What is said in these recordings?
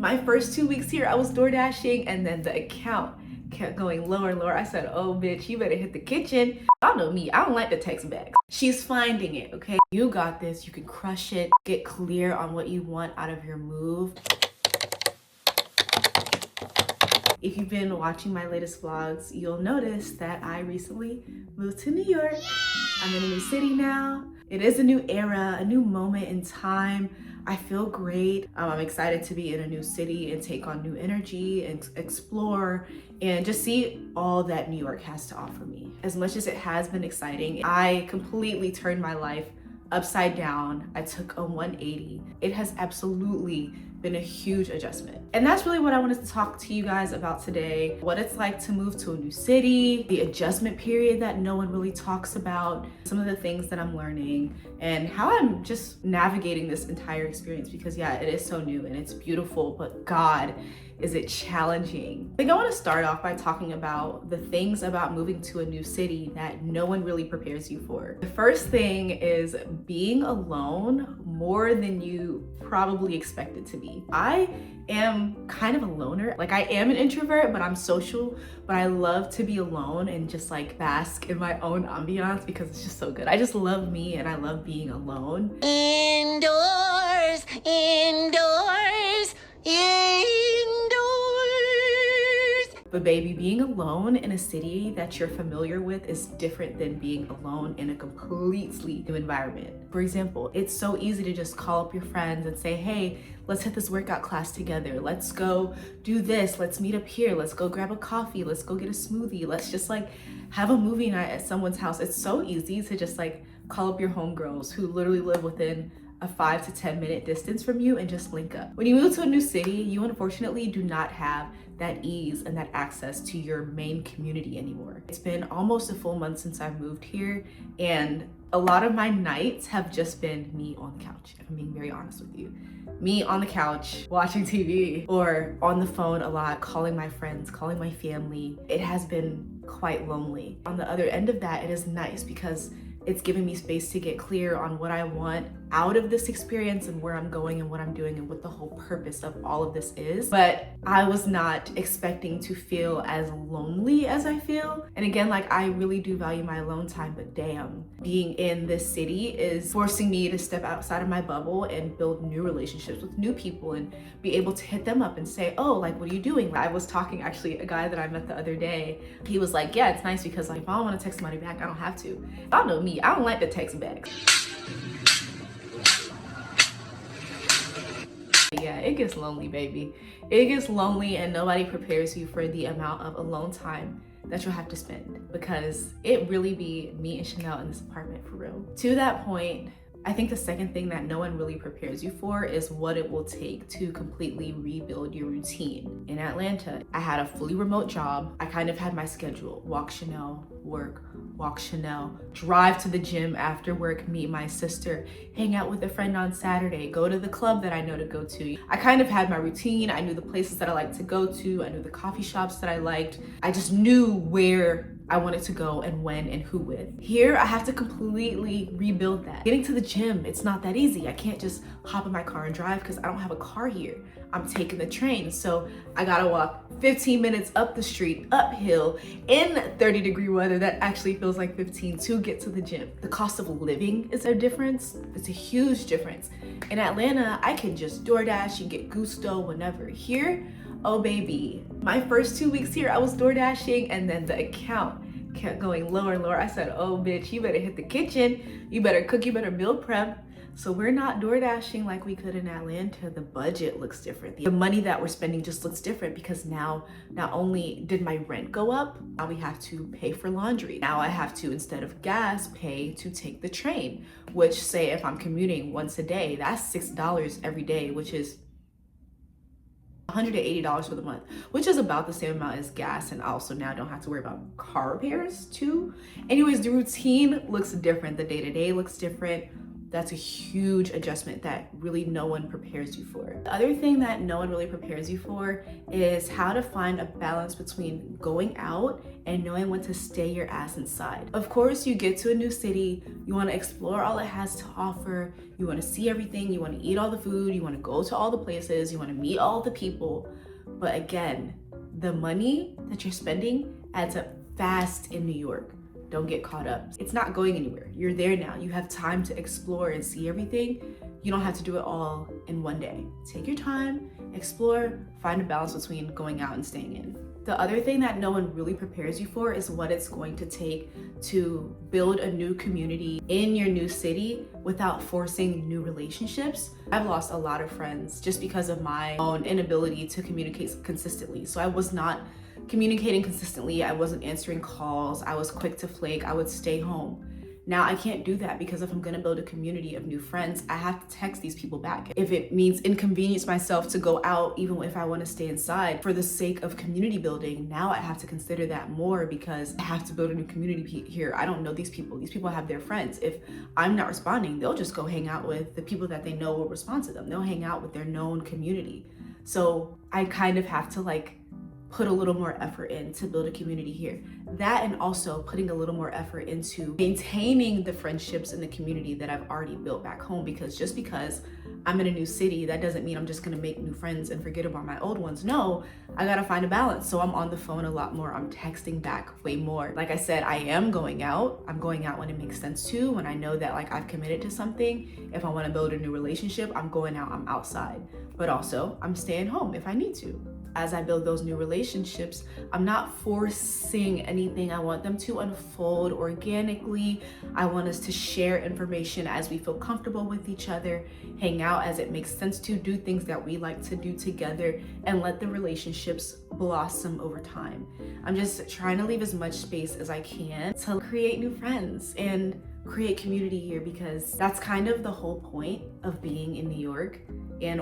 My first 2 weeks here, I was door dashing, and then the account kept going lower and lower. I said, oh bitch, you better hit the kitchen. Y'all know me, I don't like the text back. She's finding it, okay? You got this, you can crush it. Get clear on what you want out of your move. If you've been watching my latest vlogs, you'll notice that I recently moved to New York. I'm in a new city now. It is a new era, a new moment in time. I feel great. I'm excited to be in a new city and take on new energy and explore and just see all that New York has to offer me. As much as it has been exciting, I completely turned my life upside down. I took a 180. It has absolutely been a huge adjustment. And that's really what I wanted to talk to you guys about today. What it's like to move to a new city, the adjustment period that no one really talks about, some of the things that I'm learning, and how I'm just navigating this entire experience, because yeah, it is so new and it's beautiful, but God, is it challenging. I think I want to start off by talking about the things about moving to a new city that no one really prepares you for. The first thing is being alone more than you probably expect it to be. I am kind of a loner. Like, I am an introvert, but I'm social, but I love to be alone and just like bask in my own ambiance because it's just so good. I just love me and I love being alone. Indoors, indoors, indoors. But baby, being alone in a city that you're familiar with is different than being alone in a completely new environment. For example, it's so easy to just call up your friends and say, hey, let's hit this workout class together. Let's go do this. Let's meet up here. Let's go grab a coffee. Let's go get a smoothie. Let's just like have a movie night at someone's house. It's so easy to just like call up your homegirls who literally live within a 5 to 10 minute distance from you and just link up. When you move to a new city, you unfortunately do not have that ease and that access to your main community anymore. It's been almost a full month since I've moved here, and a lot of my nights have just been me on the couch, if I'm being very honest with you. Me on the couch, watching TV, or on the phone a lot, calling my friends, calling my family. It has been quite lonely. On the other end of that, it is nice because it's giving me space to get clear on what I want out of this experience and where I'm going and what I'm doing and what the whole purpose of all of this is. But I was not expecting to feel as lonely as I feel. And again, like, I really do value my alone time, but damn, being in this city is forcing me to step outside of my bubble and build new relationships with new people and be able to hit them up and say, oh, like, what are you doing? I was talking, actually, a guy that I met the other day, he was like, yeah, it's nice because like, if I don't want to text somebody back, I don't have to. Y'all know me, I don't like the text back. Yeah, it gets lonely, baby. It gets lonely, and nobody prepares you for the amount of alone time that you'll have to spend, because it really be me and Chanel in this apartment for real. To that point, I think the second thing that no one really prepares you for is what it will take to completely rebuild your routine. In Atlanta, I had a fully remote job. I kind of had my schedule: walk Chanel, work, walk Chanel, drive to the gym after work, meet my sister, hang out with a friend on Saturday, go to the club that I know to go to. I kind of had my routine. I knew the places that I liked to go to. I knew the coffee shops that I liked. I just knew where I wanted to go and when and who with. Here, I have to completely rebuild that. Getting to the gym, it's not that easy. I can't just hop in my car and drive because I don't have a car here. I'm taking the train, so I gotta walk 15 minutes up the street, uphill, in 30-degree weather that actually feels like 15 to get to the gym. The cost of living is a difference. It's a huge difference. In Atlanta, I can just DoorDash and get gusto whenever. Here, oh baby, my first 2 weeks here, I was door dashing, and then the account kept going lower and lower. I said, oh bitch, you better hit the kitchen. You better cook, you better meal prep. So we're not door dashing like we could in Atlanta. The budget looks different. The money that we're spending just looks different because now, not only did my rent go up, now we have to pay for laundry. Now I have to, instead of gas, pay to take the train, which, say if I'm commuting once a day, that's $6 every day, which is $180 for the month, which is about the same amount as gas, and also now I don't have to worry about car repairs too. Anyways, the routine looks different. The day-to-day looks different. That's a huge adjustment that really no one prepares you for. The other thing that no one really prepares you for is how to find a balance between going out and knowing when to stay your ass inside. Of course, you get to a new city, you want to explore all it has to offer, you want to see everything, you want to eat all the food, you want to go to all the places, you want to meet all the people. But again, the money that you're spending adds up fast in New York. Don't get caught up. It's not going anywhere. You're there now. You have time to explore and see everything. You don't have to do it all in one day. Take your time, explore, find a balance between going out and staying in. The other thing that no one really prepares you for is what it's going to take to build a new community in your new city without forcing new relationships. I've lost a lot of friends just because of my own inability to communicate consistently. So I was not communicating consistently. I wasn't answering calls. I was quick to flake. I would stay home. Now I can't do that because if I'm gonna build a community of new friends, I have to text these people back. If it means inconvenience myself to go out, even if I wanna stay inside for the sake of community building, now I have to consider that more because I have to build a new community here. I don't know these people. These people have their friends. If I'm not responding, they'll just go hang out with the people that they know will respond to them. They'll hang out with their known community. So I kind of have to put a little more effort in to build a community here. That, and also putting a little more effort into maintaining the friendships in the community that I've already built back home, because just because I'm in a new city, that doesn't mean I'm just gonna make new friends and forget about my old ones. No, I gotta find a balance. So I'm on the phone a lot more. I'm texting back way more. Like I said, I am going out. I'm going out when it makes sense to, when I know that I've committed to something. If I wanna build a new relationship, I'm going out, I'm outside. But also I'm staying home if I need to. As I build those new relationships, I'm not forcing anything. I want them to unfold organically. I want us to share information as we feel comfortable with each other, hang out as it makes sense to, do things that we like to do together, and let the relationships blossom over time. I'm just trying to leave as much space as I can to create new friends and create community here, because that's kind of the whole point of being in New York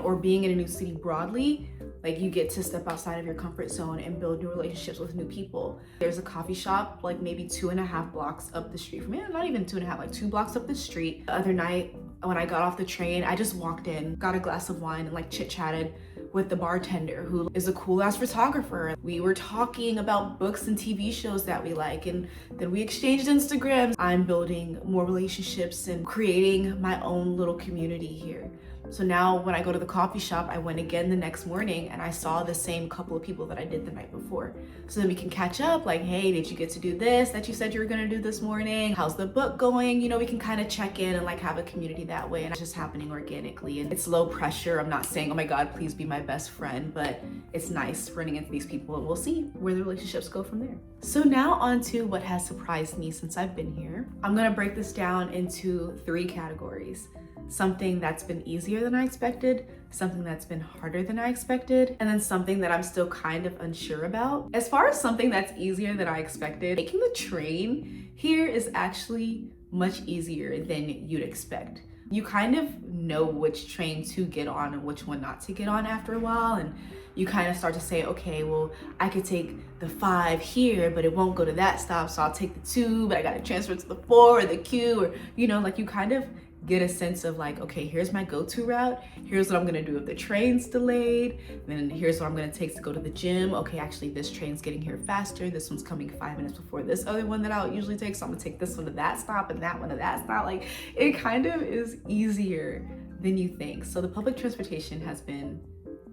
or being in a new city broadly. You get to step outside of your comfort zone and build new relationships with new people. There's a coffee shop maybe 2.5 blocks up the street from me. Not even 2.5, 2 blocks up the street. The other night when I got off the train, I just walked in, got a glass of wine, and chit-chatted with the bartender, who is a cool ass photographer. We were talking about books and TV shows that we like, and then we exchanged Instagrams. I'm building more relationships and creating my own little community here. So now when I go to the coffee shop, I went again the next morning and I saw the same couple of people that I did the night before. So then we can catch up, hey, did you get to do this that you said you were gonna do this morning? How's the book going? We can kind of check in and have a community that way. And it's just happening organically, and it's low pressure. I'm not saying, oh my God, please be my best friend, but it's nice running into these people, and we'll see where the relationships go from there. So now on to what has surprised me since I've been here. I'm gonna break this down into 3 categories. Something that's been easier than I expected, something that's been harder than I expected, and then something that I'm still kind of unsure about. As far as something that's easier than I expected, taking the train here is actually much easier than you'd expect. You kind of know which train to get on and which one not to get on after a while, and you kind of start to say, okay, well, I could take the 5 here, but it won't go to that stop, so I'll take the 2, but I gotta transfer to the 4 or the Q, or you kind of get a sense of okay, here's my go-to route. Here's what I'm gonna do if the train's delayed. Then here's what I'm gonna take to go to the gym. Okay, actually this train's getting here faster. This one's coming 5 minutes before this other one that I'll usually take. So I'm gonna take this one to that stop and that one to that stop. It kind of is easier than you think. So the public transportation has been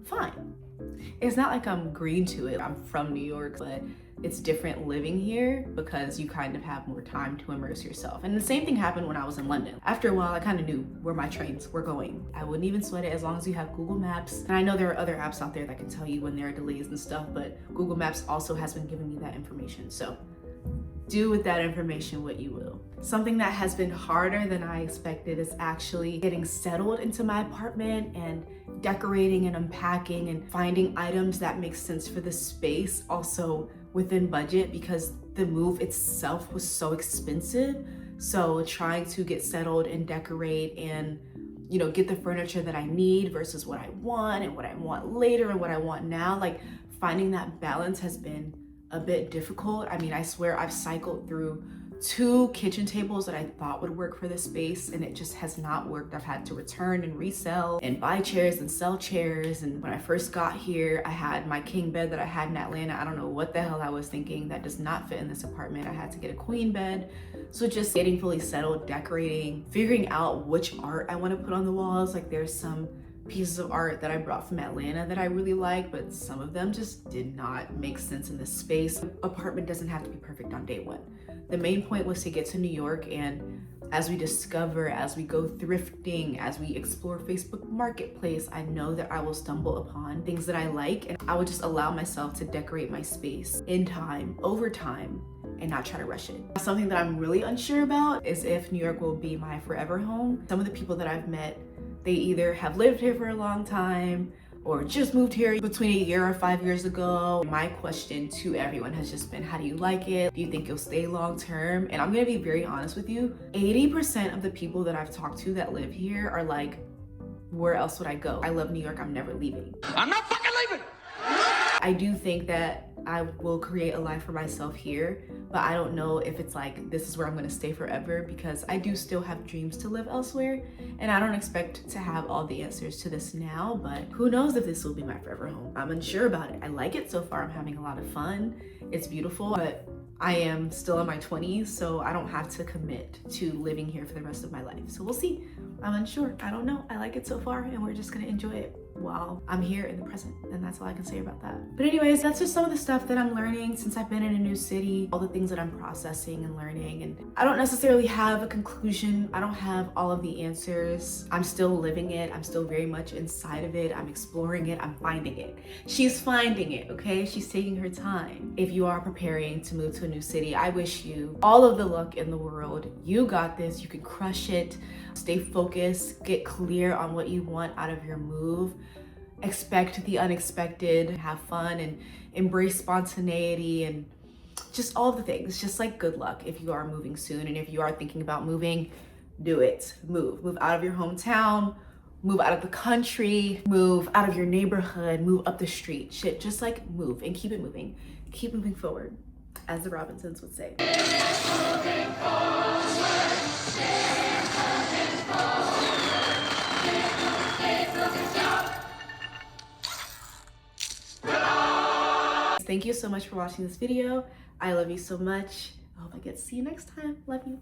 fine. It's not like I'm green to it. I'm from New York, but it's different living here because you kind of have more time to immerse yourself. And the same thing happened when I was in London. After a while, I kind of knew where my trains were going. I wouldn't even sweat it as long as you have Google Maps. And I know there are other apps out there that can tell you when there are delays and stuff, but Google Maps also has been giving me that information. So do with that information what you will. Something that has been harder than I expected is actually getting settled into my apartment and decorating and unpacking and finding items that make sense for the space, also within budget, because the move itself was so expensive. So trying to get settled and decorate and get the furniture that I need versus what I want and what I want later and what I want now, finding that balance has been a bit difficult. I mean, I swear I've cycled through 2 kitchen tables that I thought would work for this space, and it just has not worked. I've had to return and resell and buy chairs and sell chairs. And when I first got here, I had my king bed that I had in Atlanta. I don't know what the hell I was thinking. That does not fit in this apartment. I had to get a queen bed. So just getting fully settled, decorating, figuring out which art I want to put on the walls. Like there's some pieces of art that I brought from Atlanta that I really like, but some of them just did not make sense in this space. The apartment doesn't have to be perfect on day one. The main point was to get to New York, and as we discover, as we go thrifting, as we explore Facebook Marketplace, I know that I will stumble upon things that I like, and I will just allow myself to decorate my space in time, over time, and not try to rush it. Something that I'm really unsure about is if New York will be my forever home. Some of the people that I've met, they either have lived here for a long time or just moved here between a year or 5 years ago. My question to everyone has just been, how do you like it? Do you think you'll stay long term? And I'm gonna be very honest with you, 80% of the people that I've talked to that live here are like, where else would I go? I love New York, I'm never leaving. I'm not fucking leaving! I do think that I will create a life for myself here, but I don't know if it's like, this is where I'm gonna stay forever, because I do still have dreams to live elsewhere, and I don't expect to have all the answers to this now, but who knows if this will be my forever home. I'm unsure about it. I like it so far. I'm having a lot of fun. It's beautiful, but I am still in my 20s, so I don't have to commit to living here for the rest of my life. So we'll see. I'm unsure. I don't know. I like it so far, and we're just gonna enjoy it while I'm here in the present, and that's all I can say about that. But anyways, that's just some of the stuff that I'm learning since I've been in a new city, all the things that I'm processing and learning, and I don't necessarily have a conclusion. I don't have all of the answers. I'm still living it. I'm still very much inside of it. I'm exploring it. I'm finding it. She's finding it, okay? She's taking her time. If you are preparing to move to a new city, I wish you all of the luck in the world. You got this. You can crush it. Stay focused. Get clear on what you want out of your move. Expect the unexpected, have fun, and embrace spontaneity, and just all the things. Just like good luck if you are moving soon, and if you are thinking about moving, do it. Move out of your hometown, move out of the country, move out of your neighborhood, move up the street. Shit, just like move and keep it moving. Keep moving forward, as the Robinsons would say. Moving forward, Thank you so much for watching this video. I love you so much. I hope I get to see you next time. Love you.